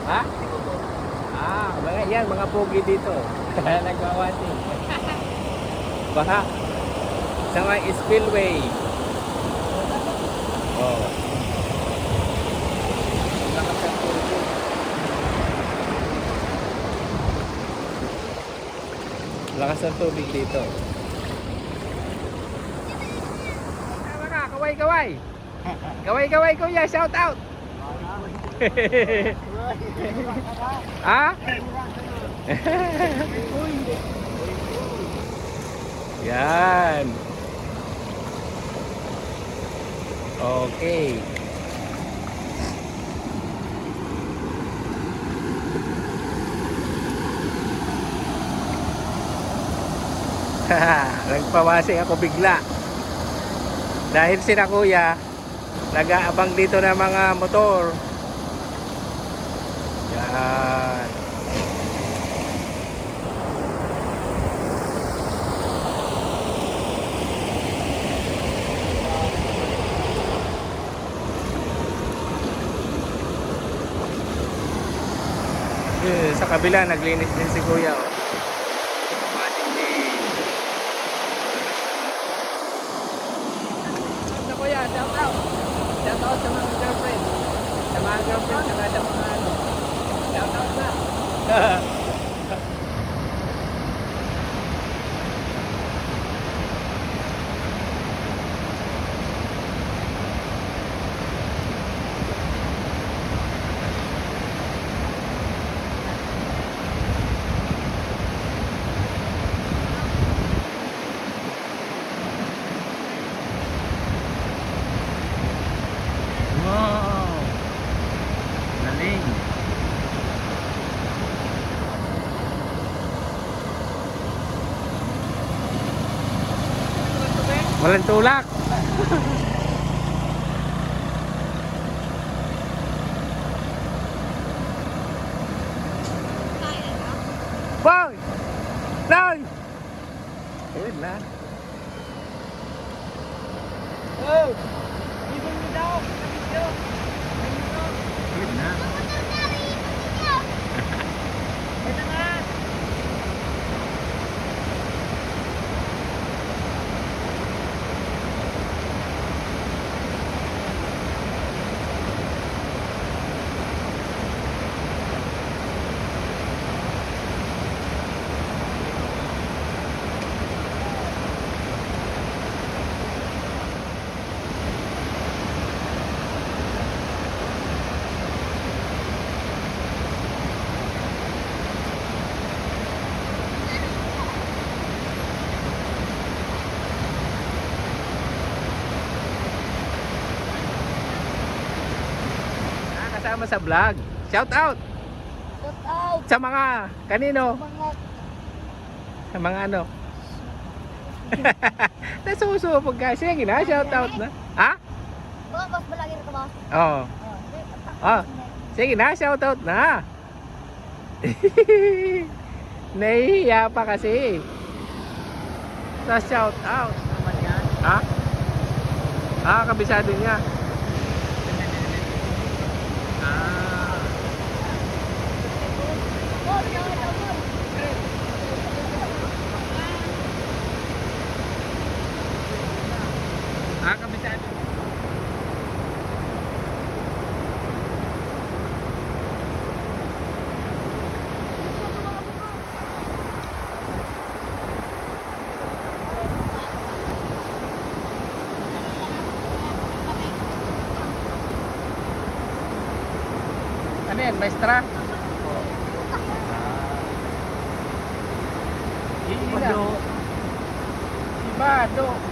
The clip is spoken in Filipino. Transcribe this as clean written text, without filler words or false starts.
Ha? Mga yan, mga pogi dito. Nagwawati. Baha. Sa mga spillway. Oh. Lakas ng tubig. Lakas ng tubig dito. Kaway-kaway. Kaway-kaway kuya, shout out. Ha? Yan. Okay. Nagpawasing ako bigla. Dahil sila kuya nag-aabang dito ng mga motor. Yan. Sa kabila naglinis din si kuya. Oh. Kuya, shout out. Shout out sa mga girlfriend. Sa mga girlfriend, saka sa mga ano. Shout out na. Wow! Galing! Walang tulak! Boy! Noy! Ayun na. Oh! Ibon mo daw! Ayun na. Ito na! Kasama sa vlog. Shout out. Shout out. Sa mga kanino? Mga Sa mga ano? Nasusupog ka. Sige na, shout out na. Ha? mga boss balagi na ka ba? Oo. Oh. Sige na, shout out na. Nahihiya pa kasi. Sa shout out. Ha? Kabisado niya. Kabisado. Ano yan, maestra? Ibado. Ibado.